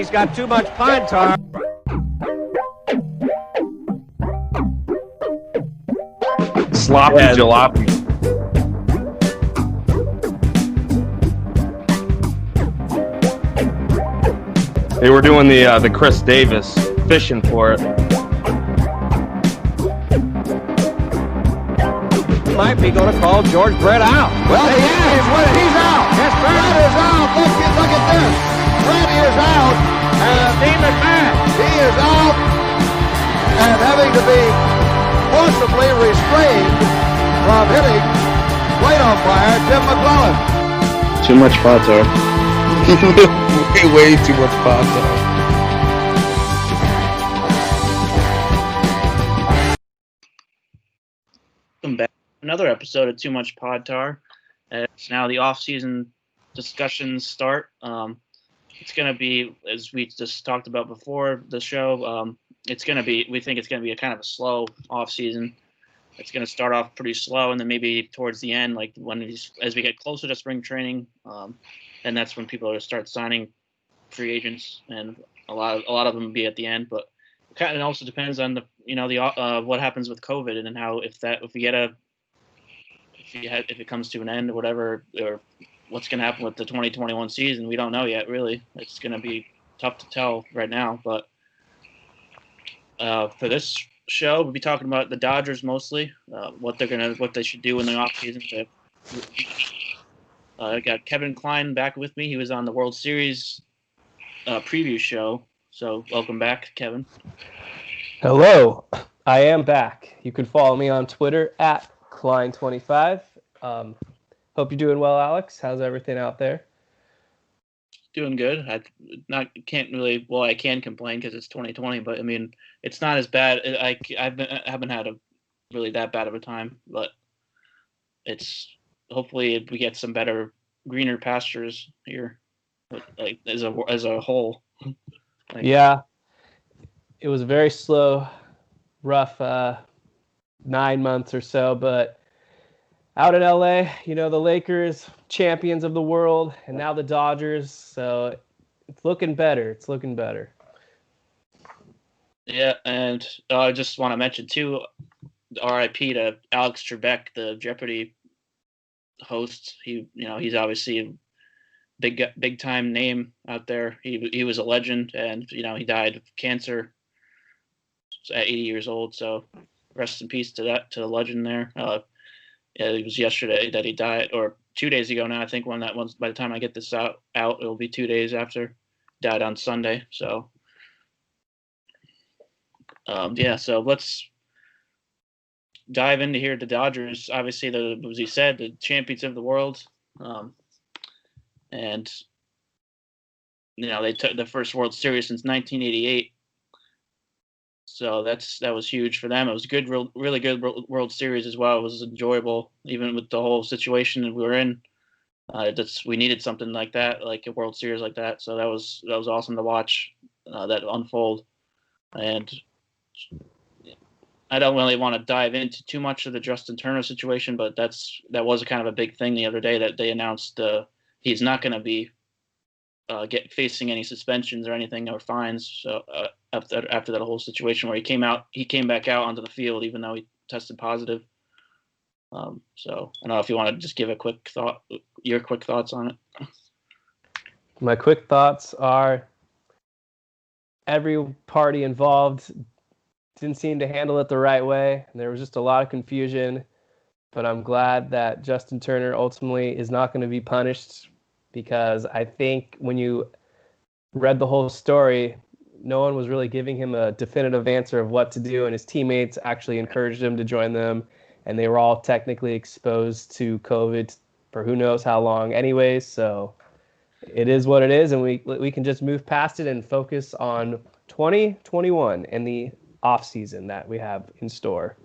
He's got too much pine tar. Sloppy jalopy. They were doing the Chris Davis fishing for it. Might be going to call George Brett out. Well, he's out. Yes, Brett is out. Look at this. Brett is out. And Steve McMahon. he is out and having to be forcibly restrained from hitting plate umpire Tim McClellan. Too much pot tar. Way too much pot tar. Welcome back. Another episode of Too Much Pod Tar. It's now the off-season discussions start. It's going to be, as we just talked about before the show, we think it's going to be a kind of a slow off-season. It's going to start off pretty slow, and then maybe towards the end, like as we get closer to spring training, and that's when people are going to start signing free agents, and a lot of them will be at the end. But it kind of also depends on what happens with COVID and how if it comes to an end or whatever, or what's going to happen with the 2021 season. We don't know yet, really. It's going to be tough to tell right now. But for this show, we'll be talking about the Dodgers mostly, what they should do in the offseason. I got Kevin Klein back with me. He was on the World Series preview show. So welcome back, Kevin. Hello, I am back. You can follow me on Twitter at Klein25. Hope you're doing well, Alex. How's everything out there? Doing good. I can complain because it's 2020, but I mean, it's not as bad. I haven't had a really that bad of a time, but it's hopefully we get some better, greener pastures here, like as a whole. Yeah, it was a very slow, rough 9 months or so, but out in LA, the Lakers, champions of the world, and now the Dodgers, so it's looking better. Yeah, and I just want to mention too, R.I.P. to Alex Trebek, the Jeopardy host. He's obviously a big time name out there. He was a legend, and he died of cancer at 80 years old. So rest in peace to the legend there. It was yesterday that he died, or 2 days ago now. I think by the time I get this out, it'll be 2 days after. Died on Sunday. So so let's dive into here. The Dodgers, obviously, as he said, the champions of the world, and they took the first World Series since 1988. So that was huge for them. It was good, really good World Series as well. It was enjoyable, even with the whole situation that we were in. We needed something like that, like a World Series like that. So that was awesome to watch that unfold. And I don't really want to dive into too much of the Justin Turner situation, but that was kind of a big thing the other day that they announced he's not going to be facing any suspensions or anything or fines. So after that whole situation where he came back out onto the field even though he tested positive. So I don't know if you want to just give your quick thoughts on it. My quick thoughts are every party involved didn't seem to handle it the right way. There was just a lot of confusion, but I'm glad that Justin Turner ultimately is not going to be punished, because I think when you read the whole story, no one was really giving him a definitive answer of what to do, and his teammates actually encouraged him to join them, and they were all technically exposed to COVID for who knows how long anyways, so it is what it is, and we can just move past it and focus on 2021 and the off-season that we have in store.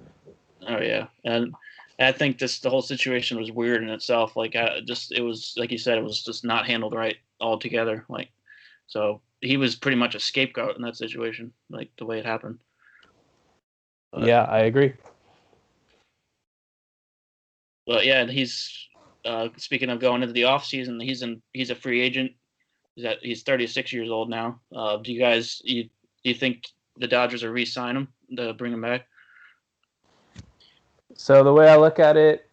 Oh, yeah, and I think the whole situation was weird in itself. Like, it was, like you said, it was just not handled right altogether. Like, so he was pretty much a scapegoat in that situation, like the way it happened. Yeah, I agree. But yeah, he's speaking of going into the off season, he's a free agent He's 36 years old now. Do you think the Dodgers will re-sign him to bring him back? So the way I look at it,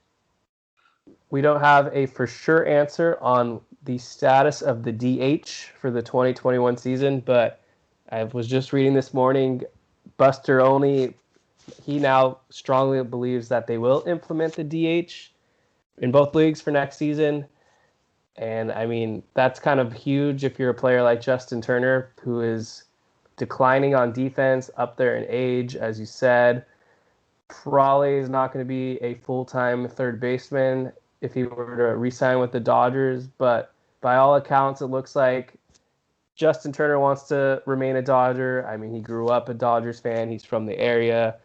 we don't have a for sure answer on the status of the DH for the 2021 season, but I was just reading this morning, Buster Olney, he now strongly believes that they will implement the DH in both leagues for next season. And I mean, that's kind of huge if you're a player like Justin Turner, who is declining on defense, up there in age, as you said. Probably is not going to be a full-time third baseman if he were to re-sign with the Dodgers. But by all accounts, it looks like Justin Turner wants to remain a Dodger. I mean, he grew up a Dodgers fan. He's from the area.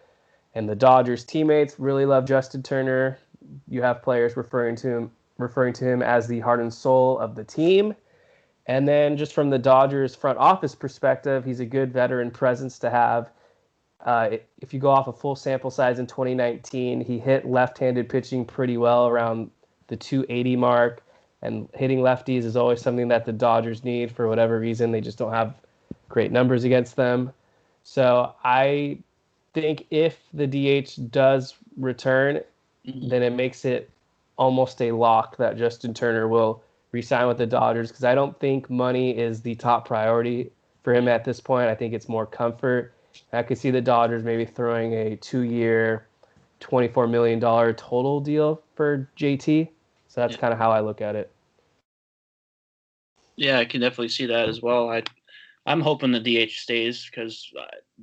And the Dodgers teammates really love Justin Turner. You have players referring to him as the heart and soul of the team. And then just from the Dodgers front office perspective, he's a good veteran presence to have. If you go off a full sample size in 2019, he hit left-handed pitching pretty well around the 280 mark. And hitting lefties is always something that the Dodgers need for whatever reason. They just don't have great numbers against them. So I think if the DH does return, then it makes it almost a lock that Justin Turner will re-sign with the Dodgers, because I don't think money is the top priority for him at this point. I think it's more comfort. I could see the Dodgers maybe throwing a 2-year, $24 million total deal for JT. So that's kind of how I look at it. Yeah, I can definitely see that as well. I'm hoping the DH stays, because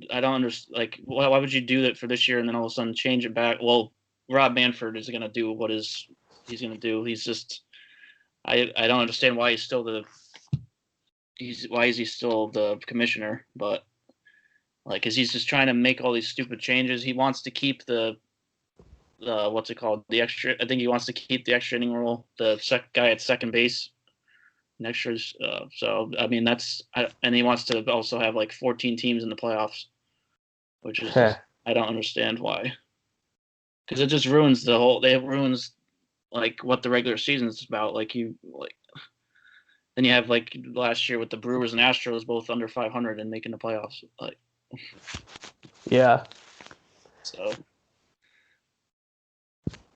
I don't understand. Like, why would you do that for this year and then all of a sudden change it back? Well, Rob Manfred is going to do what he's going to do. He's just, I don't understand why he's still why is he still the commissioner? But like, cause he's just trying to make all these stupid changes. He wants to keep the what's it called? The extra. I think he wants to keep the extra inning rule. The guy at second base. Extras. So I mean, and he wants to also have like 14 teams in the playoffs, which is I don't understand why. Because it just ruins it ruins like what the regular season is about. Then you have like last year with the Brewers and Astros both under 500 and making the playoffs. Like, yeah. So.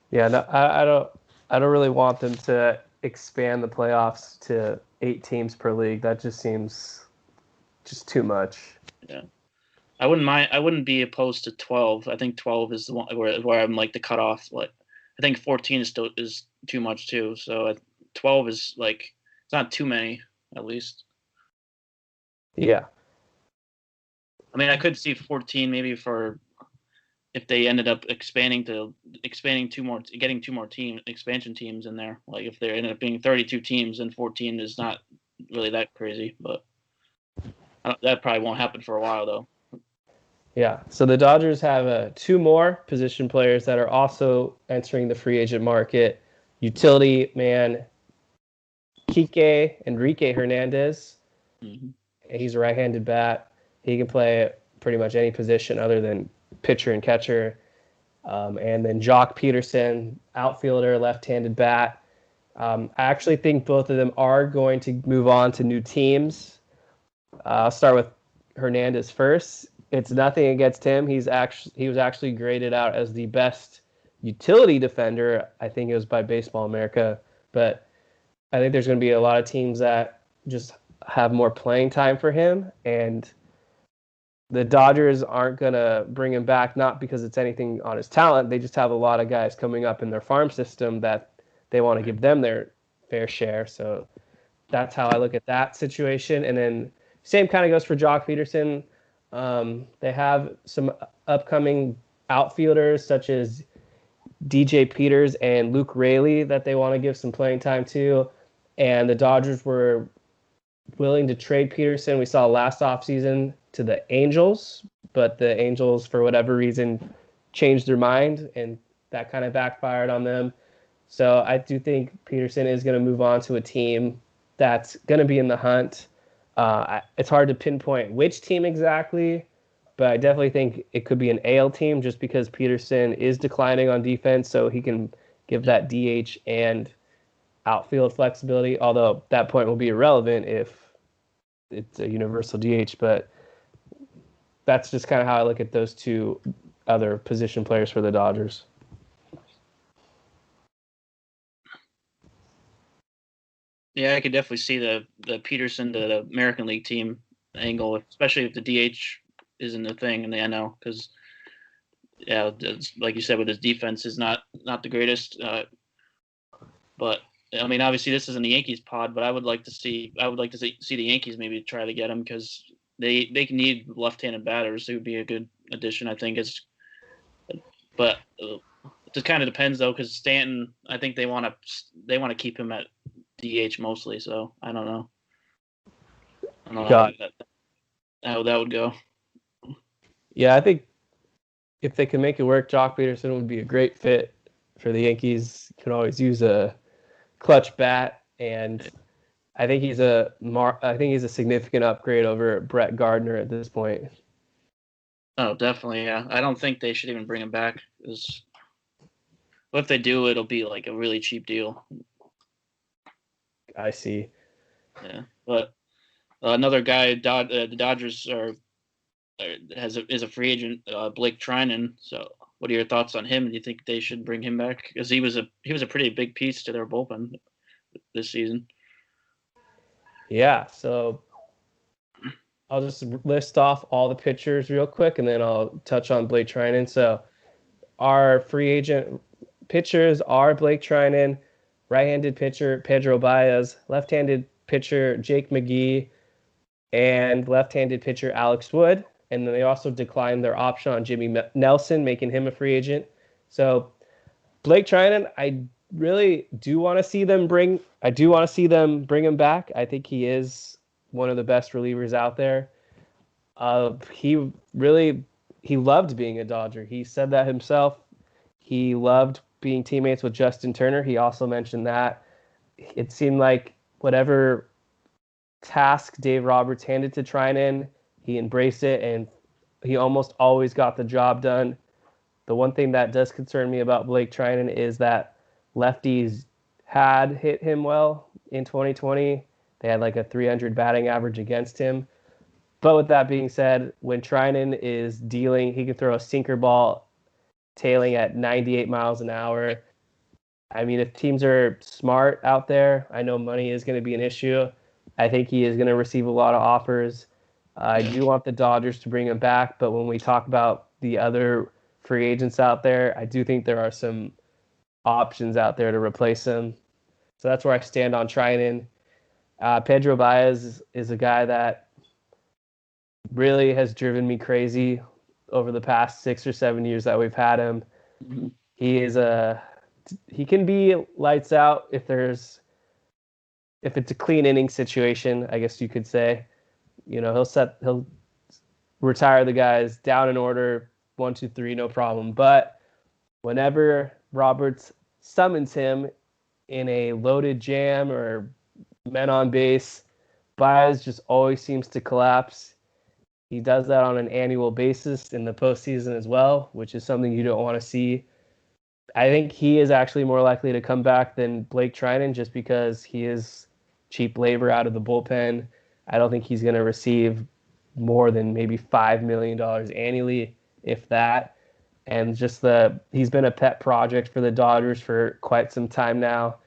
Yeah, no, I don't really want them to expand the playoffs to 8 teams per league. That just seems just too much. Yeah. I wouldn't be opposed to 12. I think 12 is the one where I'm like the cutoff. Like, I think 14 is too much too. So 12 is like, it's not too many, at least. Yeah. I mean, I could see 14 maybe for if they ended up expanding 2 more, getting 2 more expansion teams in there. Like if there ended up being 32 teams, then 14 is not really that crazy. But that probably won't happen for a while though. Yeah, so the Dodgers have 2 more position players that are also entering the free agent market. Utility man Enrique Hernandez. Mm-hmm. He's a right-handed bat. He can play pretty much any position other than pitcher and catcher. And then Jock Peterson, outfielder, left-handed bat. I actually think both of them are going to move on to new teams. I'll start with Hernandez first. It's nothing against him. He was actually graded out as the best utility defender. I think it was by Baseball America. But I think there's going to be a lot of teams that just have more playing time for him. And the Dodgers aren't going to bring him back, not because it's anything on his talent. They just have a lot of guys coming up in their farm system that they want to give them their fair share. So that's how I look at that situation. And then same kind of goes for Jock Peterson. They have some upcoming outfielders such as DJ Peters and Luke Raley that they want to give some playing time to. And the Dodgers were willing to trade Peterson. We saw last offseason to the Angels, but the Angels, for whatever reason, changed their mind, and that kind of backfired on them. So I do think Peterson is going to move on to a team that's going to be in the hunt. It's hard to pinpoint which team exactly, but I definitely think it could be an AL team just because Peterson is declining on defense, so he can give that DH and outfield flexibility, although that point will be irrelevant if it's a universal DH, but that's just kind of how I look at those two other position players for the Dodgers. Yeah, I could definitely see the Peterson to the American League team angle, especially if the DH isn't a thing in the NL, because like you said, with his defense is not the greatest. But I mean, obviously this isn't the Yankees pod, but I would like to see the Yankees maybe try to get him, because they need left-handed batters. It would be a good addition, I think. But it just kind of depends though, because Stanton, I think they want to keep him at DH mostly. So I don't know. How that would go. Yeah, I think if they can make it work, Jock Peterson would be a great fit for the Yankees. Can always use a clutch bat, and I think he's a significant upgrade over Brett Gardner at this point. Oh, definitely, yeah. I don't think they should even bring him back, because if they do, it'll be like a really cheap deal. I see. Yeah, but another guy, the Dodgers is a free agent, Blake Trinan. So, what are your thoughts on him? Do you think they should bring him back? Because he was a pretty big piece to their bullpen this season. Yeah, so I'll just list off all the pitchers real quick, and then I'll touch on Blake Trinan. So our free agent pitchers are Blake Trinan, right-handed pitcher Pedro Baez, left-handed pitcher Jake McGee, and left-handed pitcher Alex Wood. And then they also declined their option on Jimmy Nelson, making him a free agent. So Blake Trinan, I really do want to see them bring him back. I think he is one of the best relievers out there. He loved being a Dodger. He said that himself. He loved being teammates with Justin Turner. He also mentioned that it seemed like whatever task Dave Roberts handed to Trinan, he embraced it, and he almost always got the job done. The one thing that does concern me about Blake Trinan is that lefties had hit him well in 2020. They had like a 300 batting average against him. But with that being said, when Trinan is dealing, he can throw a sinker ball tailing at 98 miles an hour. I mean, if teams are smart out there, I know money is going to be an issue. I think he is going to receive a lot of offers. I do want the Dodgers to bring him back, but when we talk about the other free agents out there, I do think there are some options out there to replace him. So that's where I stand on Trinan. Pedro Baez is a guy that really has driven me crazy over the past 6 or 7 years that we've had him. He can be lights out if it's a clean inning situation, I guess you could say. You know, he'll retire the guys down in order, 1, 2, 3, no problem. But whenever Roberts summons him in a loaded jam or men on base, Baez just always seems to collapse. He does that on an annual basis in the postseason as well, which is something you don't want to see. I think he is actually more likely to come back than Blake Trinan, just because he is cheap labor out of the bullpen. I don't think he's going to receive more than maybe $5 million annually, if that. And he's been a pet project for the Dodgers for quite some time now.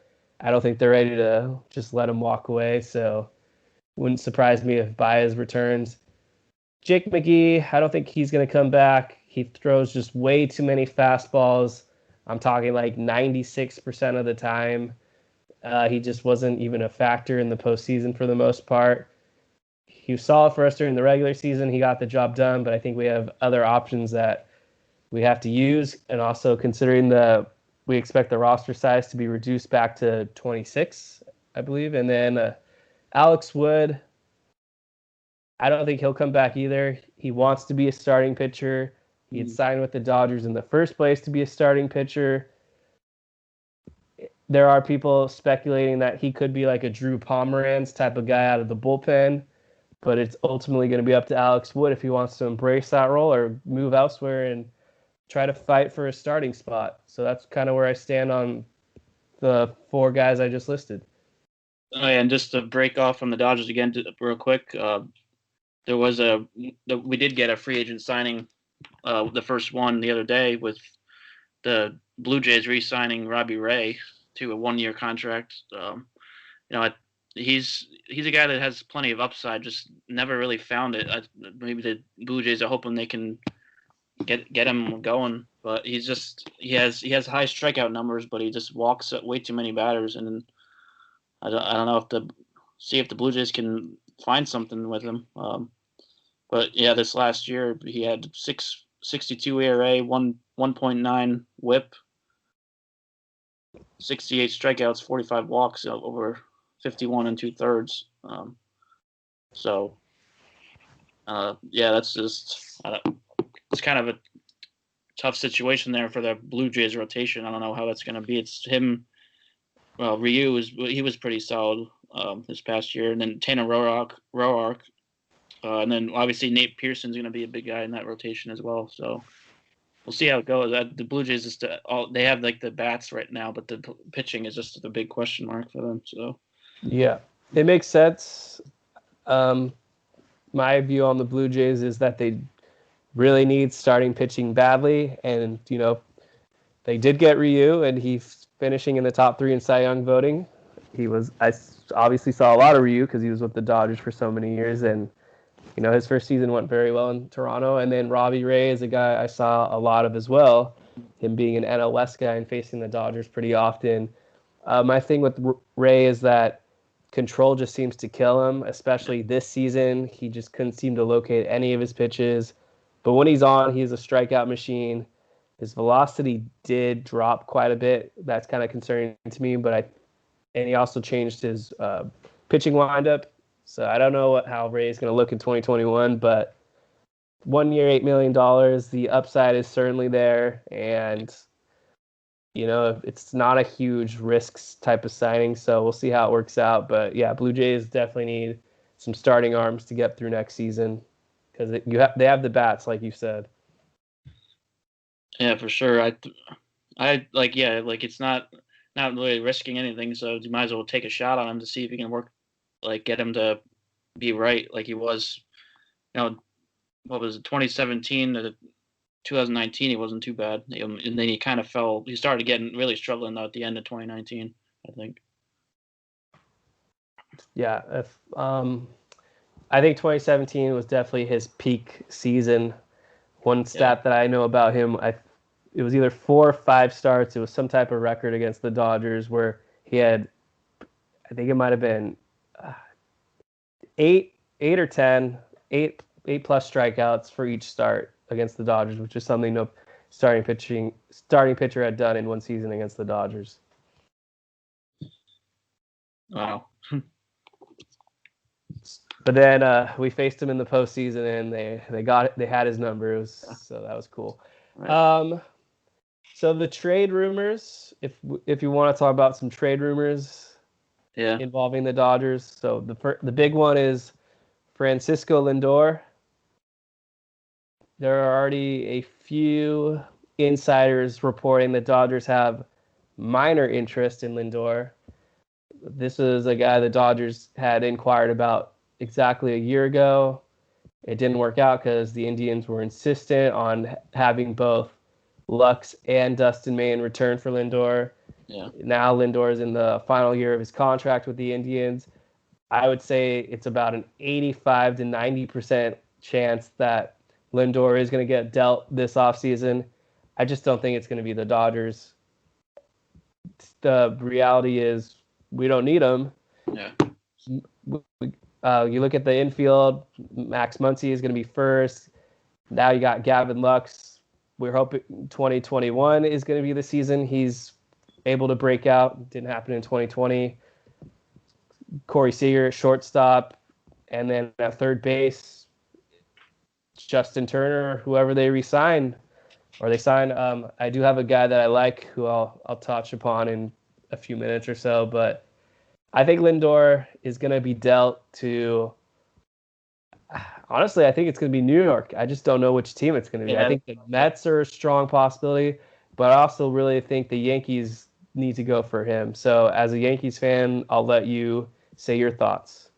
I don't think they're ready to just let him walk away. So wouldn't surprise me if Baez returns. Jake McGee, I don't think he's going to come back. He throws just way too many fastballs. I'm talking like 96% of the time. He just wasn't even a factor in the postseason for the most part. He was solid for us during the regular season. He got the job done, but I think we have other options that we have to use. And also considering we expect the roster size to be reduced back to 26, I believe. And then Alex Wood, I don't think he'll come back either. He wants to be a starting pitcher. He had signed with the Dodgers in the first place to be a starting pitcher. There are people speculating that he could be like a Drew Pomeranz type of guy out of the bullpen, but it's ultimately going to be up to Alex Wood if he wants to embrace that role or move elsewhere and try to fight for a starting spot. So that's kind of where I stand on the 4 guys I just listed. Oh, yeah, and just to break off from the Dodgers again, real quick, we did get a free agent signing, the first one the other day with the Blue Jays re-signing Robbie Ray to a 1-year contract. He's a guy that has plenty of upside, just never really found it. Maybe the Blue Jays are hoping they can get him going, but he has high strikeout numbers, but he just walks way too many batters, and I don't know if the Blue Jays can find something with him. But yeah, this last year he had 6.62 ERA, 1.9 WHIP, 68 strikeouts, 45 walks over 51 and 2/3. Yeah, that's just it's kind of a tough situation there for the Blue Jays rotation. I don't know how that's going to be. It's him. Well, Ryu was pretty solid this past year, and then Tanner Roark, and then obviously Nate Pearson's going to be a big guy in that rotation as well. So we'll see how it goes. The Blue Jays they have like the bats right now, but the pitching is just a big question mark for them. So yeah, it makes sense. My view on the Blue Jays is that they really need starting pitching badly, and they did get Ryu, and he's finishing in the top 3 in Cy Young voting. I obviously saw a lot of Ryu because he was with the Dodgers for so many years, and his first season went very well in Toronto. And then Robbie Ray is a guy I saw a lot of as well, him being an NL West guy and facing the Dodgers pretty often. My thing with Ray is that control just seems to kill him, especially this season. He just couldn't seem to locate any of his pitches. But when he's on, he's a strikeout machine. His velocity did drop quite a bit. That's kind of concerning to me. And he also changed his pitching windup. So I don't know how Ray is going to look in 2021. But 1 year, $8 million. The upside is certainly there. And, it's not a huge risks type of signing. So we'll see how it works out. But, yeah, Blue Jays definitely need some starting arms to get through next season. Because they have the bats, like you said. yeah, for sure. It's not really risking anything, so you might as well take a shot on him to see if you can work, get him to be right, like he was. What was it, 2017 to 2019? He wasn't too bad, and then he kind of fell. He started getting really struggling though at the end of 2019, I think. Yeah, I think 2017 was definitely his peak season. One stat that I know about him, it was either 4 or 5 starts. It was some type of record against the Dodgers where he had, I think it might have been 8 or 10, 8 plus strikeouts for each start against the Dodgers, which is something no starting pitcher had done in one season against the Dodgers. Wow. But then we faced him in the postseason, and they had his numbers, so that was cool. Right. So the trade rumors, if you want to talk about some trade rumors, involving the Dodgers. So the big one is Francisco Lindor. There are already a few insiders reporting the Dodgers have minor interest in Lindor. This is a guy the Dodgers had inquired about exactly a year ago. It didn't work out because the Indians were insistent on having both Lux and Dustin May in return for Lindor. Yeah. Now Lindor is in the final year of his contract with the Indians. I would say it's about an 85 to 90% chance that Lindor is going to get dealt this offseason. I just don't think it's going to be the Dodgers. The reality is we don't need him. Yeah. You look at the infield, Max Muncy is going to be first. Now you got Gavin Lux. We're hoping 2021 is going to be the season he's able to break out. Didn't happen in 2020. Corey Seager at shortstop. And then at third base, Justin Turner, whoever they re-sign. Or they sign. I do have a guy that I like who I'll touch upon in a few minutes or so. But I think Lindor is going to be dealt to, honestly, I think it's going to be New York. I just don't know which team it's going to be. Yeah. I think the Mets are a strong possibility, but I also really think the Yankees need to go for him. So as a Yankees fan, I'll let you say your thoughts.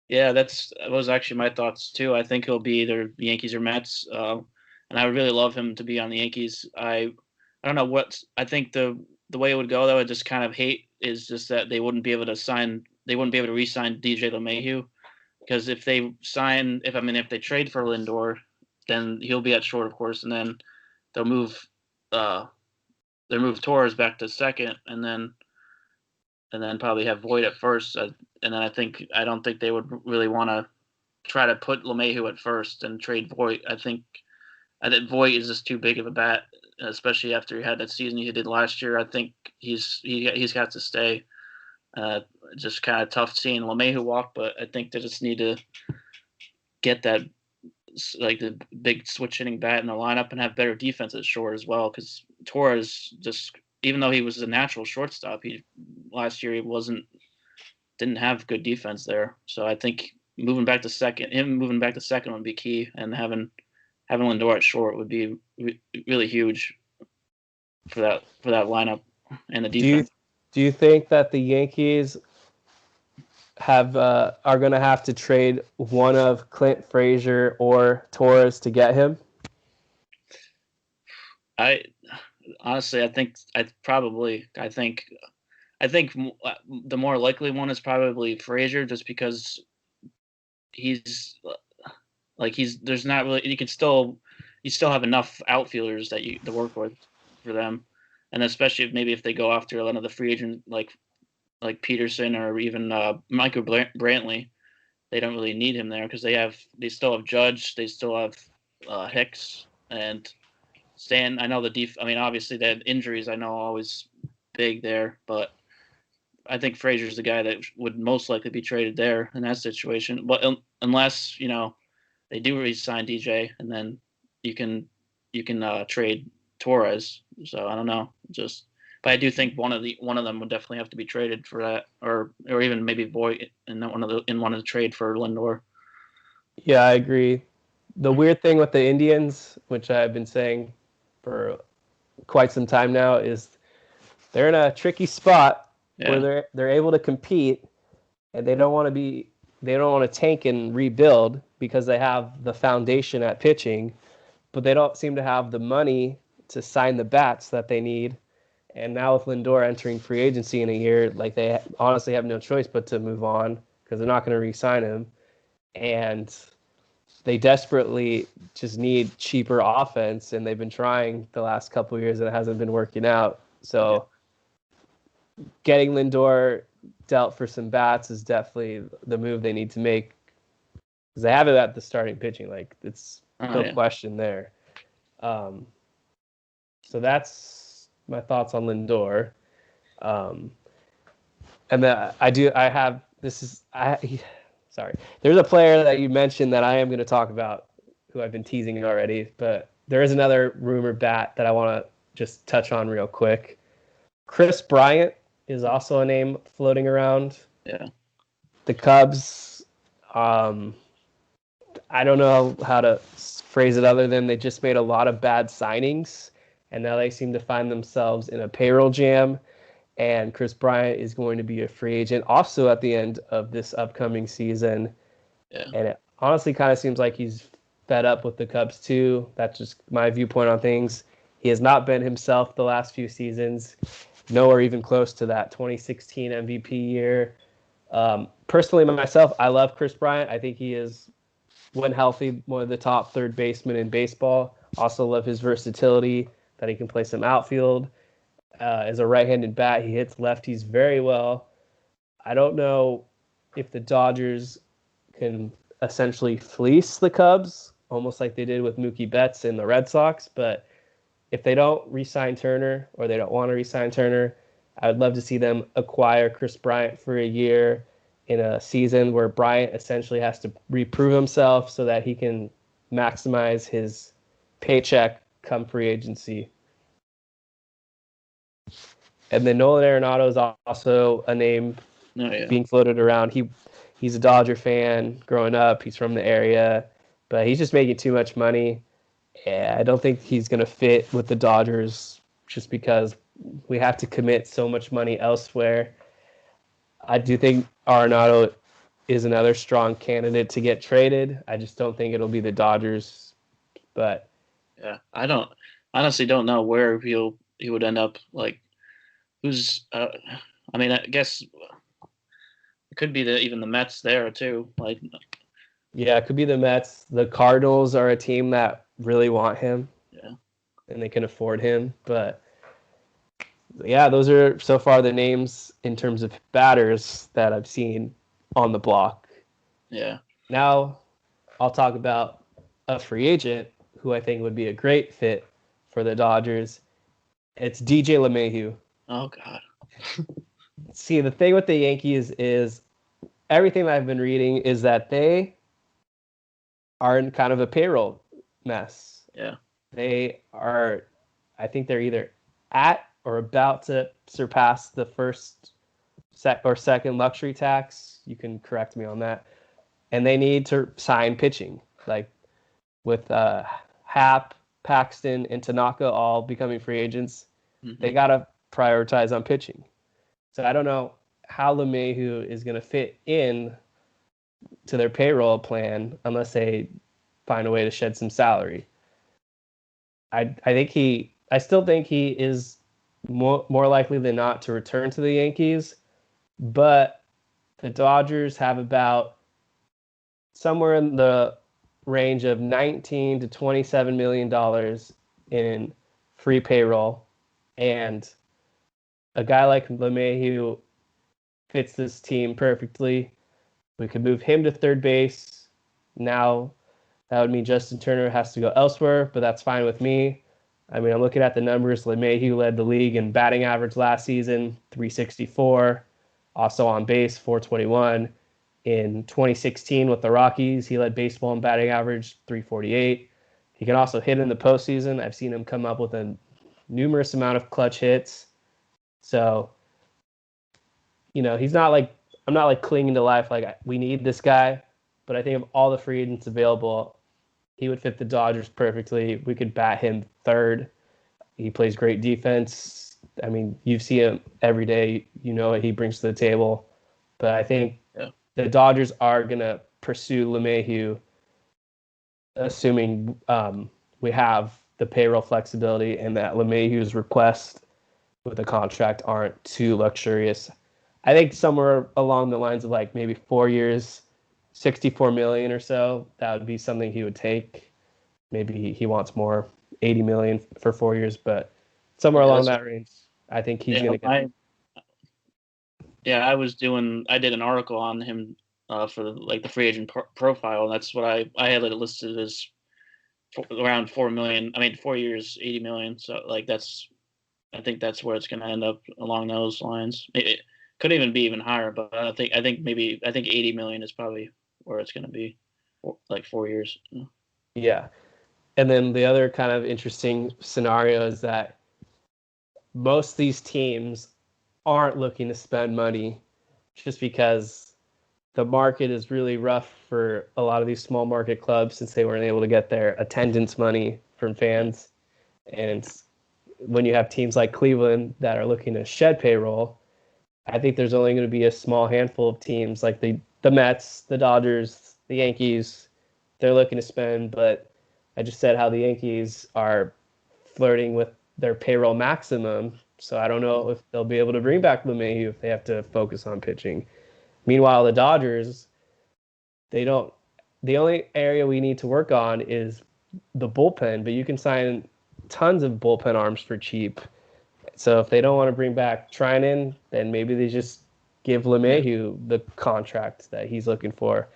Yeah, that was actually my thoughts too. I think he'll be either the Yankees or Mets, and I would really love him to be on the Yankees. I don't know what I think the way it would go. That I would just kind of hate is just that they wouldn't be able to re-sign DJ LeMahieu, because if they trade for Lindor, then he'll be at short, of course, and then they'll move Torres back to second, and then probably have Voit at first. And then I don't think they would really want to try to put LeMahieu at first and trade Voit. I think Voit is just too big of a bat, especially after he had that season he did last year. I think he's got to stay. Just kind of tough seeing LeMahieu walk, but I think they just need to get that, like, the big switch hitting bat in the lineup and have better defense at short as well, because Torres, just even though he was a natural shortstop, last year didn't have good defense there. So I think moving back to second would be key, and having Lindor at short would be really huge for that lineup and the defense. Do you think that the Yankees are going to have to trade one of Clint Frazier or Torres to get him? Honestly, I think the more likely one is probably Frazier, just because there's not really, you still have enough outfielders to work with for them, and especially if they go after another free agent like Peterson or even Michael Brantley, they don't really need him there because they still have Judge, they still have Hicks and Stan. I know obviously they had injuries. I know always big there, but I think Frazier's the guy that would most likely be traded there in that situation. But unless they do re-sign DJ, and then you can trade Torres. So I don't know, but I do think one of them would definitely have to be traded for that, or even maybe Voit in one of the trade for Lindor. Yeah, I agree. The weird thing with the Indians, which I've been saying for quite some time now, is they're in a tricky spot where they're able to compete, and they don't want to tank and rebuild because they have the foundation at pitching, but they don't seem to have the money to sign the bats that they need. And now with Lindor entering free agency in a year, like, they honestly have no choice but to move on because they're not going to re-sign him. And they desperately just need cheaper offense, and they've been trying the last couple of years and it hasn't been working out. So getting Lindor dealt for some bats is definitely the move they need to make, because they have it at the starting pitching. Like, it's no question there. So that's my thoughts on Lindor. And then sorry. There's a player that you mentioned that I am going to talk about, who I've been teasing already, but there is another rumored bat that I want to just touch on real quick. Chris Bryant is also a name floating around. Yeah. The Cubs, I don't know how to phrase it other than they just made a lot of bad signings, and now they seem to find themselves in a payroll jam. And Chris Bryant is going to be a free agent also at the end of this upcoming season. Yeah. And it honestly kind of seems like he's fed up with the Cubs too. That's just my viewpoint on things. He has not been himself the last few seasons, nowhere even close to that 2016 MVP year. Personally, myself, I love Chris Bryant. I think he is, when healthy, one of the top third basemen in baseball. Also love his versatility, that he can play some outfield. As a right-handed bat, he hits lefties very well. I don't know if the Dodgers can essentially fleece the Cubs, almost like they did with Mookie Betts and the Red Sox, but if they don't re-sign Turner, or they don't want to re-sign Turner, I would love to see them acquire Chris Bryant for a year in a season where Bryant essentially has to reprove himself so that he can maximize his paycheck come free agency. And then Nolan Arenado is also a name being floated around. He's a Dodger fan growing up. He's from the area, but he's just making too much money. Yeah, I don't think he's going to fit with the Dodgers just because we have to commit so much money elsewhere. I do think Arenado is another strong candidate to get traded. I just don't think it'll be the Dodgers. But Yeah, I honestly don't know where he would end up. Like, who's? I mean, I guess it could be even the Mets there too. Like, yeah, it could be the Mets. The Cardinals are a team that really want him. Yeah. And they can afford him. But yeah, those are so far the names in terms of batters that I've seen on the block. Yeah. Now I'll talk about a free agent who I think would be a great fit for the Dodgers. It's DJ LeMahieu. Oh God. See, the thing with the Yankees is everything that I've been reading is that they are in kind of a payroll mess. Yeah. They are, I think they're either at or about to surpass the first or second luxury tax. You can correct me on that. And they need to sign pitching, like with Happ, Paxton, and Tanaka all becoming free agents. Mm-hmm. They got to prioritize on pitching. So I don't know how LeMahieu is going to fit in to their payroll plan unless they find a way to shed some salary. I still think he is more likely than not to return to the Yankees, but the Dodgers have about somewhere in the range of $19 to $27 million in free payroll, and a guy like LeMahieu fits this team perfectly. We could move him to third base. Now, that would mean Justin Turner has to go elsewhere, but that's fine with me. I mean, I'm looking at the numbers. LeMahieu led the league in batting average last season, 364. Also on base, 421. In 2016 with the Rockies, he led baseball in batting average, 348. He can also hit in the postseason. I've seen him come up with a numerous amount of clutch hits. So, you know, I'm not like clinging to life like we need this guy, but I think of all the free agents available, he would fit the Dodgers perfectly. We could bat him third. He plays great defense. I mean, you see him every day. You know what he brings to the table. But I think the Dodgers are going to pursue LeMahieu, assuming we have the payroll flexibility and that LeMahieu's requests with the contract aren't too luxurious. I think somewhere along the lines of like maybe 4 years, $64 million or so, that would be something he would take. Maybe he wants more, $80 million for 4 years, but somewhere along that range, I think he's going to get. I did an article on him for the free agent profile, and that's what I had it listed as around 4 million. I mean, 4 years, 80 million. So I think that's where it's going to end up along those lines. It could even be even higher, but I think 80 million is probably where it's going to be, like 4 years. Yeah. And then the other kind of interesting scenario is that most of these teams aren't looking to spend money just because the market is really rough for a lot of these small market clubs since they weren't able to get their attendance money from fans. And when you have teams like Cleveland that are looking to shed payroll, I think there's only going to be a small handful of teams like the Mets, the Dodgers, the Yankees. They're looking to spend, but I just said how the Yankees are flirting with their payroll maximum. So I don't know if they'll be able to bring back LeMahieu if they have to focus on pitching. Meanwhile, the Dodgers, they don't. The only area we need to work on is the bullpen, but you can sign tons of bullpen arms for cheap. So if they don't want to bring back Trinan, then maybe they just give LeMahieu the contract that he's looking for.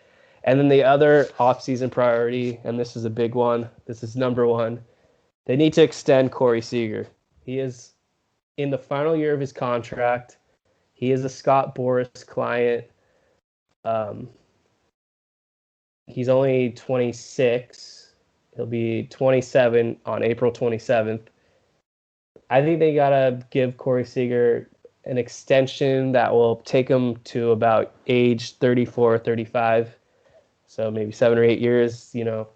And then the other offseason priority, and this is a big one, this is number one, they need to extend Corey Seager. He is in the final year of his contract. He is a Scott Boras client. He's only 26. He'll be 27 on April 27th. I think they got to give Corey Seager an extension that will take him to about age 34, 35. So maybe 7 or 8 years, you know.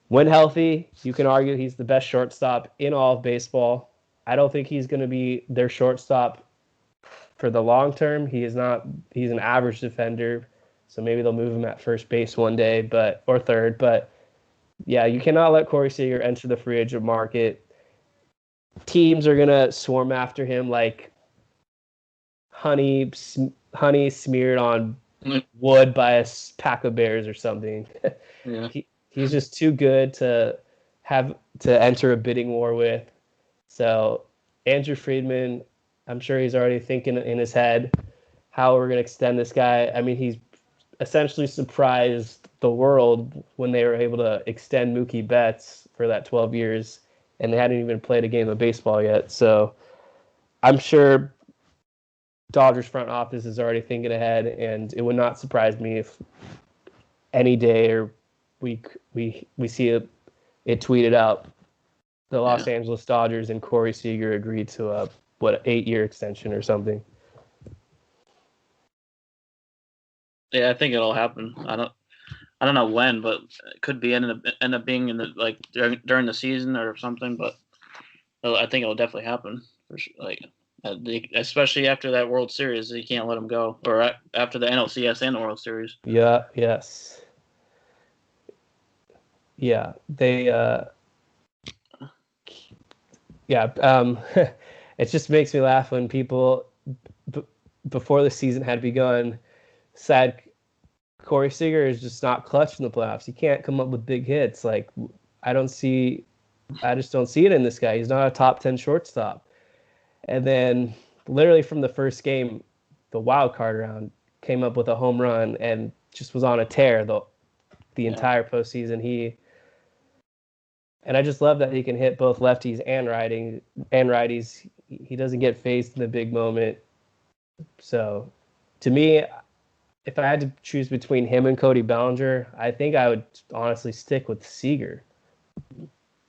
When healthy, you can argue he's the best shortstop in all of baseball. I don't think he's going to be their shortstop for the long term, he's an average defender. So maybe they'll move him at first base one day, or third. But yeah, you cannot let Corey Seager enter the free agent market. Teams are gonna swarm after him like honey smeared on wood by a pack of bears or something. Yeah. He's just too good to have to enter a bidding war with. So Andrew Friedman, I'm sure he's already thinking in his head how we're going to extend this guy. I mean, he's essentially surprised the world when they were able to extend Mookie Betts for that 12 years, and they hadn't even played a game of baseball yet. So I'm sure Dodgers front office is already thinking ahead, and it would not surprise me if any day or week we see it tweeted out. The Los Angeles Dodgers and Corey Seager agreed to an 8-year extension or something. Yeah, I think it'll happen. I don't know when, but it could be end up being in the during the season or something. But I think it'll definitely happen for sure. Especially after that World Series, you can't let him go. Or after the NLCS and the World Series. Yeah. Yes. Yeah. They. It just makes me laugh when people before the season had begun said Corey Seager is just not clutch in the playoffs. He can't come up with big hits. Like I just don't see it in this guy. He's not a top 10 shortstop. And then literally from the first game, the wild card round, came up with a home run and just was on a tear the entire postseason. And I just love that he can hit both lefties and righties. He doesn't get phased in the big moment. So to me, if I had to choose between him and Cody Bellinger, I think I would honestly stick with Seager.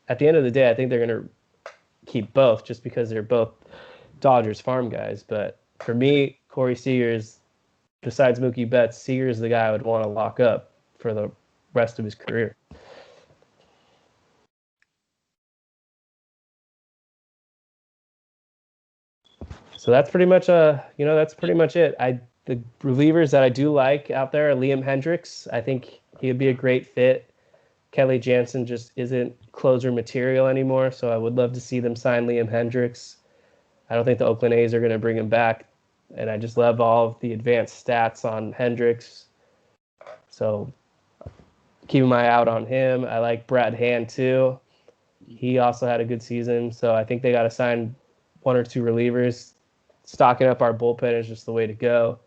At the end of the day, I think they're going to keep both just because they're both Dodgers farm guys. But for me, Corey Seager is, besides Mookie Betts, Seager is the guy I would want to lock up for the rest of his career. So that's pretty much it. The relievers that I do like out there are Liam Hendricks. I think he would be a great fit. Kelly Jansen just isn't closer material anymore, so I would love to see them sign Liam Hendricks. I don't think the Oakland A's are going to bring him back, and I just love all of the advanced stats on Hendricks. So keep my eye out on him. I like Brad Hand too. He also had a good season, so I think they got to sign one or two relievers. Stocking up our bullpen is just the way to go.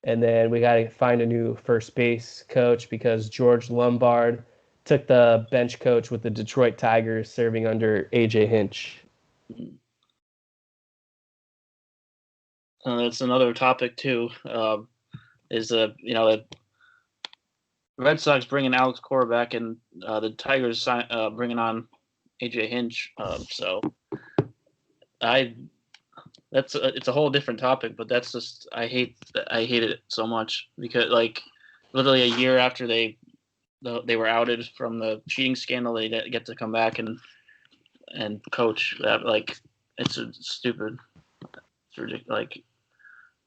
And then we got to find a new first base coach because George Lombard took the bench coach with the Detroit Tigers, serving under A.J. Hinch. That's another topic too. Is the Red Sox bringing Alex Cora back and the Tigers bringing on A.J. Hinch. It's a whole different topic, but that's just I hate it so much because literally a year after they were outed from the cheating scandal, they get to come back and coach that. It's stupid. It's ridiculous.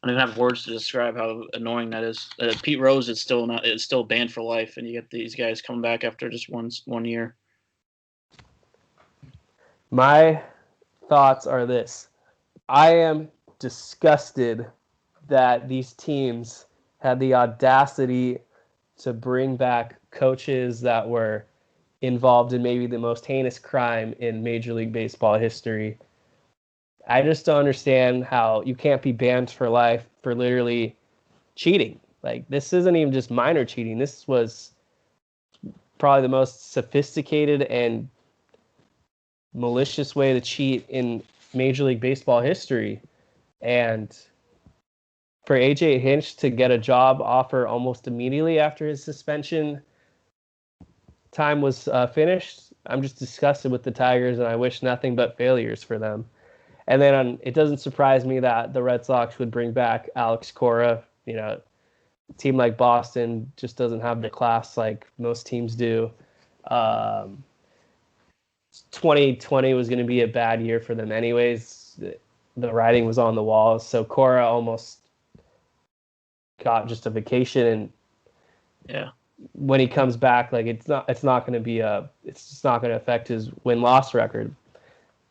I don't even have words to describe how annoying that is. Pete Rose is still banned for life, and you get these guys coming back after just one year. My thoughts are this. I am disgusted that these teams had the audacity to bring back coaches that were involved in maybe the most heinous crime in Major League Baseball history. I just don't understand how you can't be banned for life for literally cheating. This isn't even just minor cheating. This was probably the most sophisticated and malicious way to cheat in Major League Baseball history. And for A.J. Hinch to get a job offer almost immediately after his suspension time was finished, I'm just disgusted with the Tigers, and I wish nothing but failures for them. And then it doesn't surprise me that the Red Sox would bring back Alex Cora. A team like Boston just doesn't have the class like most teams do. 2020 was going to be a bad year for them anyways. the writing was on the wall. So Cora almost got just a vacation, and Yeah. when he comes back, like it's not going to it's just not going to affect his win-loss record.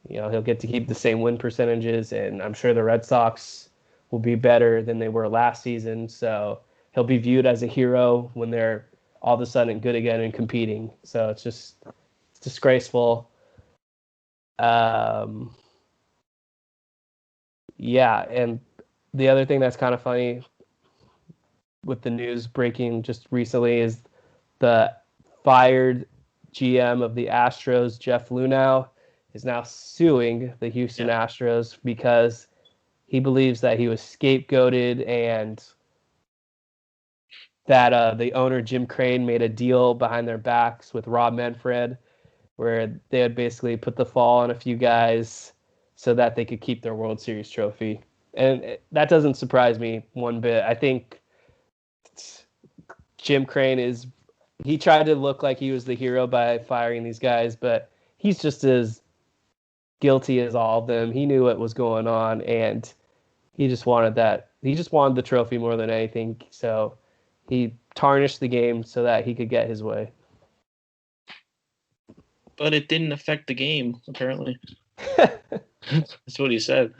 He'll get to keep the same win percentages, and I'm sure the Red Sox will be better than they were last season. So he'll be viewed as a hero when they're all of a sudden good again and competing. So it's disgraceful. Yeah, and the other thing that's kind of funny with the news breaking just recently is the fired GM of the Astros, Jeff Luhnow, is now suing the Houston Astros because he believes that he was scapegoated and that the owner, Jim Crane, made a deal behind their backs with Rob Manfred where they had basically put the fall on a few guys so that they could keep their World Series trophy. And that doesn't surprise me one bit. I think Jim Crane he tried to look like he was the hero by firing these guys, but he's just as guilty as all of them. He knew what was going on, and he just wanted the trophy more than anything. So he tarnished the game so that he could get his way. But it didn't affect the game, apparently. That's what he said.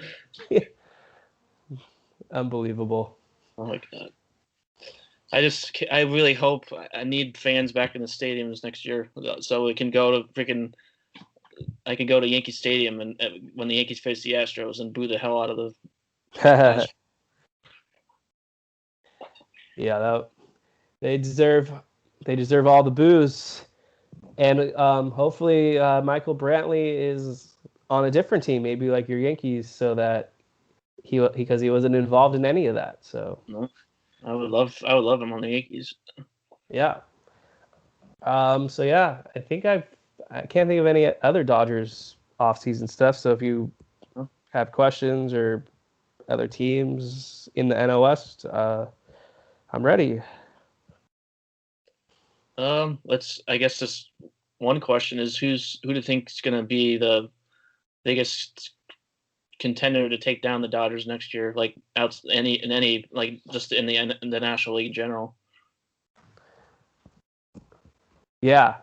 Unbelievable. Oh my God. I really hope I need fans back in the stadiums next year so we can go to I can go to Yankee Stadium and when the Yankees face the Astros and boo the hell out of the Yeah, they deserve all the boos. And hopefully Michael Brantley is on a different team, maybe like your Yankees, so that because he wasn't involved in any of that. So no. I would love him on the Yankees. Yeah. So yeah, I think I can't think of any other Dodgers off-season stuff. So if you have questions or other teams in the NL West, I'm ready. I guess this one question is who do you think is going to be the biggest contender to take down the Dodgers next year, like just in the National League in general? Yeah.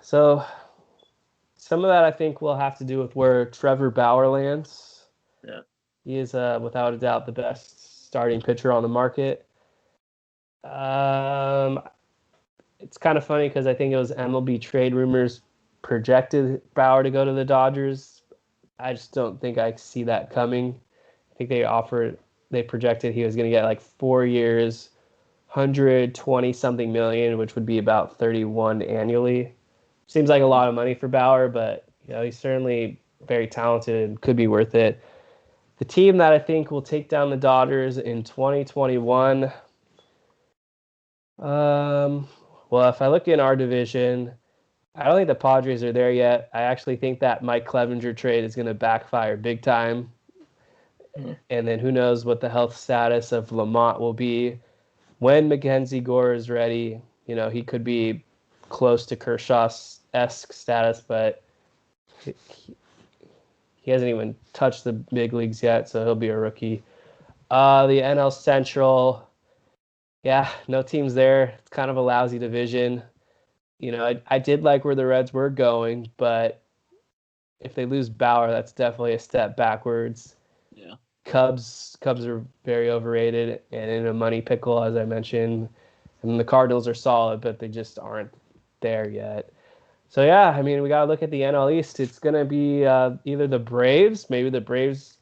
So some of that I think will have to do with where Trevor Bauer lands. Yeah. He is without a doubt the best starting pitcher on the market. It's kind of funny because I think it was MLB Trade Rumors projected Bauer to go to the Dodgers. I just don't think I see that coming. I think they projected he was going to get like 4 years, 120 something million, which would be about 31 annually. Seems like a lot of money for Bauer, but he's certainly very talented and could be worth it. The team that I think will take down the Dodgers in 2021. Well, if I look in our division, I don't think the Padres are there yet. I actually think that Mike Clevenger trade is going to backfire big time. Mm-hmm. And then who knows what the health status of Lamont will be. When Mackenzie Gore is ready, he could be close to Kershaw-esque status, but he hasn't even touched the big leagues yet, so he'll be a rookie. The NL Central, yeah, no teams there. It's kind of a lousy division. I did like where the Reds were going, but if they lose Bauer, that's definitely a step backwards. Yeah. Cubs are very overrated and in a money pickle, as I mentioned. And the Cardinals are solid, but they just aren't there yet. So, yeah, I mean, we got to look at the NL East. It's going to be either the Braves. Maybe the Braves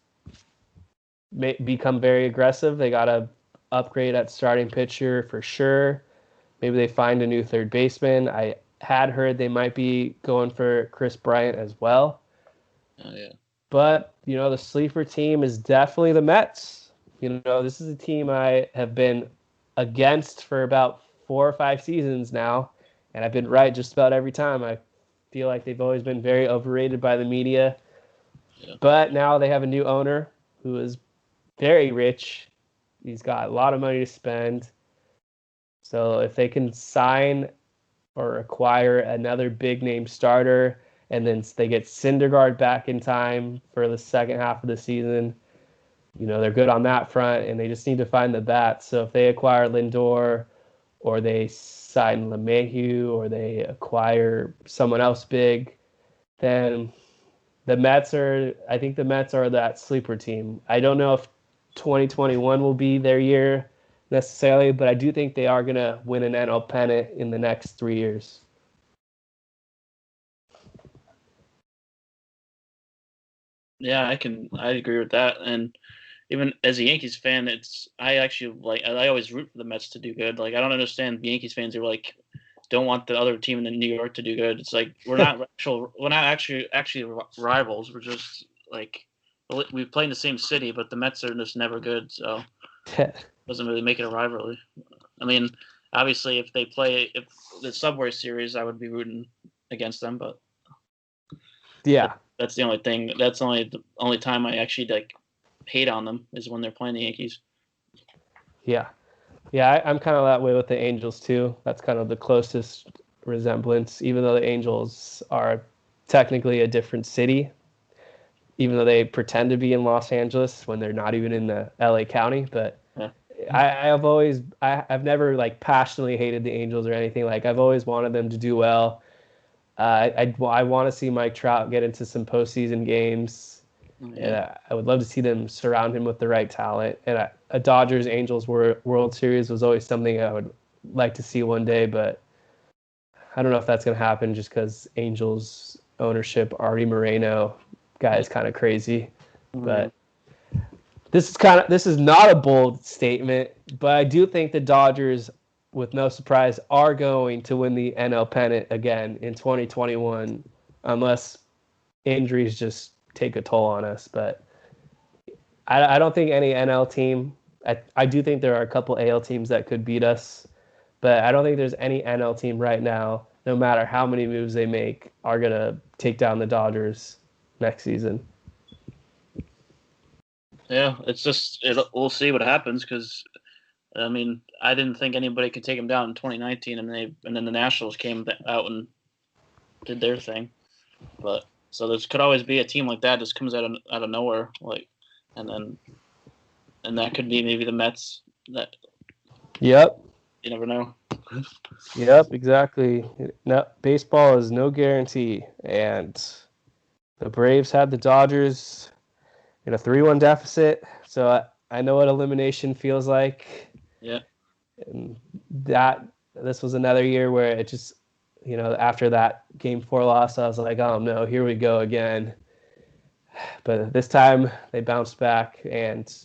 may become very aggressive. They got to upgrade at starting pitcher for sure. Maybe they find a new third baseman. I had heard they might be going for Chris Bryant as well. Oh, yeah. But, the sleeper team is definitely the Mets. This is a team I have been against for about 4 or 5 seasons now, and I've been right just about every time. I feel like they've always been very overrated by the media. Yeah. But now they have a new owner who is very rich. He's got a lot of money to spend. So if they can sign or acquire another big-name starter and then they get Syndergaard back in time for the second half of the season. They're good on that front, and they just need to find the bats. So if they acquire Lindor, or they sign LeMahieu, or they acquire someone else big, then I think the Mets are that sleeper team. I don't know if 2021 will be their year necessarily, but I do think they are going to win an NL pennant in the next 3 years. Yeah, I agree with that. And even as a Yankees fan, I always root for the Mets to do good. Like, I don't understand Yankees fans who don't want the other team in New York to do good. It's like we're not actually rivals. We're just we play in the same city, but the Mets are just never good. So it doesn't really make it a rivalry. I mean, obviously, if the Subway Series, I would be rooting against them, but yeah, that's the only thing. That's the only time I actually hate on them is when they're playing the Yankees. Yeah, I'm kind of that way with the Angels too. That's kind of the closest resemblance, even though the Angels are technically a different city, even though they pretend to be in Los Angeles when they're not even in the LA County. But yeah. I've never passionately hated the Angels or anything. I've always wanted them to do well. I want to see Mike Trout get into some postseason games. And I would love to see them surround him with the right talent. And a Dodgers-Angels World Series was always something I would like to see one day, but I don't know if that's going to happen just because Angels ownership, Artie Moreno, guy is kind of crazy. Mm-hmm. But this is not a bold statement, but I do think the Dodgers, with no surprise, are going to win the NL pennant again in 2021, unless injuries just take a toll on us. But I don't think any NL team, I do think there are a couple AL teams that could beat us, but I don't think there's any NL team right now, no matter how many moves they make, are going to take down the Dodgers next season. Yeah, we'll see what happens, because I mean, I didn't think anybody could take them down in 2019, and then the Nationals came out and did their thing. But so there could always be a team like that just comes out of nowhere, and that could be maybe the Mets. That. Yep. You never know. Yep, exactly. No, baseball is no guarantee, and the Braves had the Dodgers in a 3-1 deficit, so I know what elimination feels like. Yeah. And this was another year where it just, after that Game 4 loss, I was like, oh no, here we go again. But this time they bounced back, and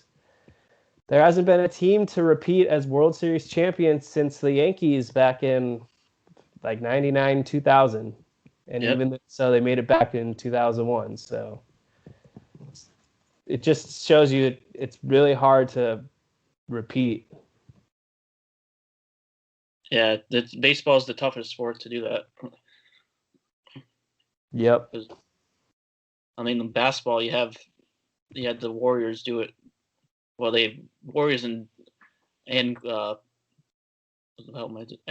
there hasn't been a team to repeat as World Series champions since the Yankees back in 99, 2000. And even so, they made it back in 2001. So it just shows you it's really hard to repeat. Yeah, baseball is the toughest sport to do that. Yep. I mean, in basketball, you had the Warriors do it. Well, Warriors and I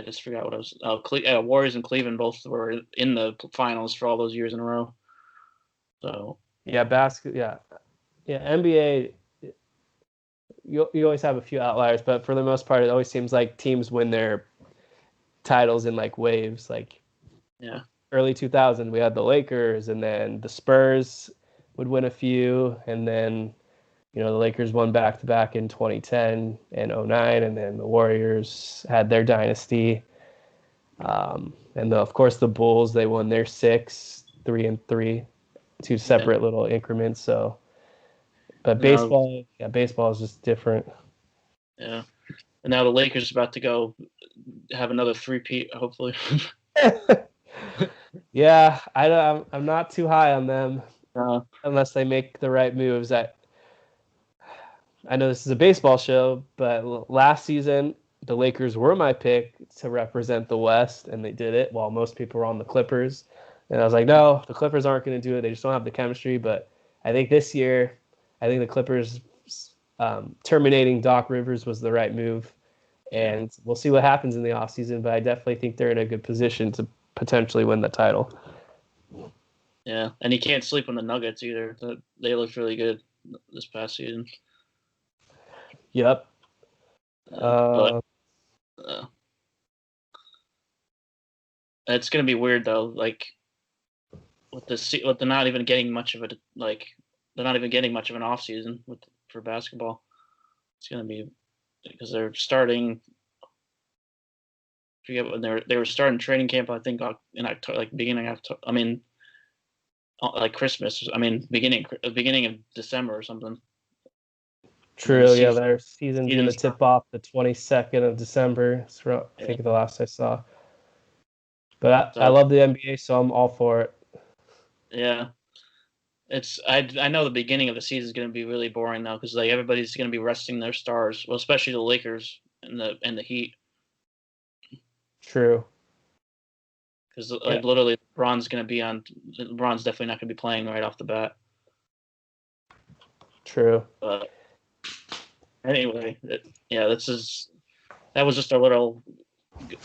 just forgot what I was. Warriors and Cleveland both were in the finals for all those years in a row. So yeah, NBA. You always have a few outliers, but for the most part, it always seems like teams win their titles in waves. Early 2000, we had the Lakers, and then the Spurs would win a few, and then the Lakers won back-to-back in 2010 and 2009, and then the Warriors had their dynasty. And of course, the Bulls, they won their 6, 3 and 3, 2 separate little increments. So, but baseball is just different. Yeah, and now the Lakers are about to go have another three-peat, hopefully. Yeah, I'm not too high on them unless they make the right moves. I know this is a baseball show, but last season the Lakers were my pick to represent the West, and they did it while most people were on the Clippers. And I was like, no, the Clippers aren't going to do it. They just don't have the chemistry. But I think this year, the Clippers terminating Doc Rivers was the right move. And we'll see what happens in the offseason, but I definitely think they're in a good position to potentially win the title. Yeah, and he can't sleep on the Nuggets either. They looked really good this past season. Yep. But it's gonna be weird though. Like with they're not even getting much of an off season for basketball. It's gonna be because they're starting. I forget when they were starting training camp. I think in October, like beginning of October. I mean, like Christmas. I mean, beginning of December or something. True. Yeah, their season's gonna tip off the 22nd of December. I think the last I saw. But I love the NBA, so I'm all for it. Yeah. I know the beginning of the season is going to be really boring though, because like everybody's going to be resting their stars. Well, especially the Lakers and the Heat. True. Because like literally, LeBron's definitely not going to be playing right off the bat. True. But anyway, that was just our little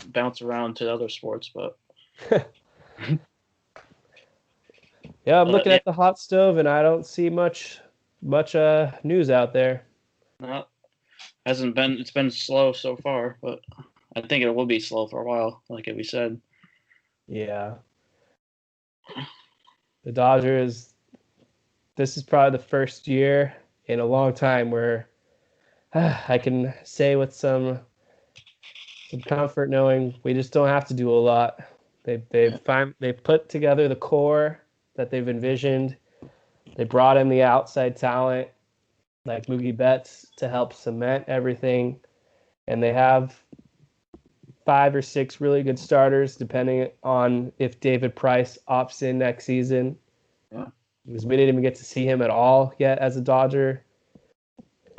bounce around to other sports, but. Yeah, I'm looking at the hot stove, and I don't see much news out there. No, it's been slow so far, but I think it will be slow for a while, like we said. Yeah. The Dodgers, this is probably the first year in a long time where I can say with some comfort knowing we just don't have to do a lot. They put together the core that they've envisioned. They brought in the outside talent like Mookie Betts to help cement everything. And they have 5 or 6 really good starters, depending on if David Price opts in next season. Yeah. Because we didn't even get to see him at all yet as a Dodger,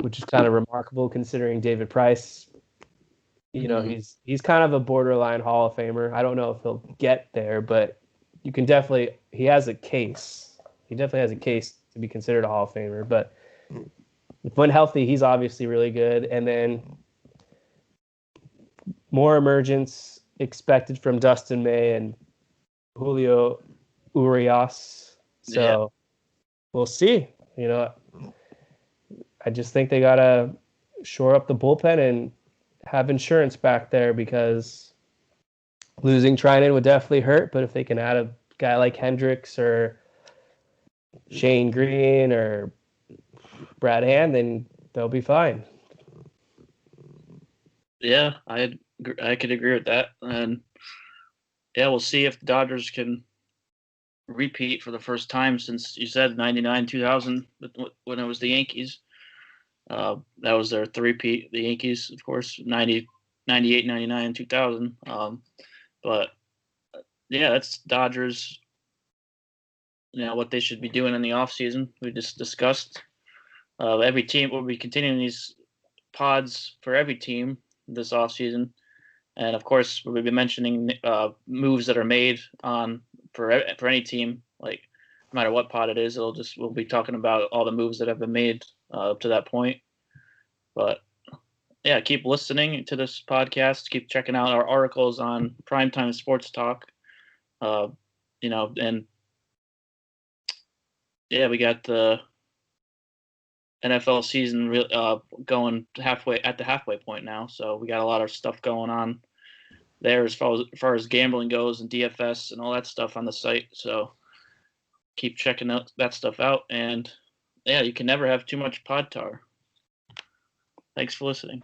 which is kind of remarkable considering David Price. You know, he's kind of a borderline Hall of Famer. I don't know if he'll get there, but he has a case. He definitely has a case to be considered a Hall of Famer. But when healthy, he's obviously really good. And then more emergence expected from Dustin May and Julio Urias. So we'll see. You know, I just think they got to shore up the bullpen and have insurance back there, because losing Trinan would definitely hurt. But if they can add a guy like Hendricks or Shane Green or Brad Hand, then they'll be fine. Yeah, I could agree with that. And yeah, we'll see if the Dodgers can repeat for the first time since, you said, 99, 2000, when it was the Yankees. That was their three-peat, the Yankees, of course, 90, 98, 99, 2000. But yeah, that's Dodgers. You know, what they should be doing in the offseason. We just discussed. Every team will be continuing these pods for every team this offseason. And of course, we'll be mentioning moves that are made for any team. Like, no matter what pod it is, we'll be talking about all the moves that have been made up to that point. But yeah, keep listening to this podcast. Keep checking out our articles on Primetime Sports Talk. You know, and yeah, we got the NFL season going at the halfway point now. So we got a lot of stuff going on there as far as gambling goes and DFS and all that stuff on the site. So keep checking that stuff out. And yeah, you can never have too much pod tar. Thanks for listening.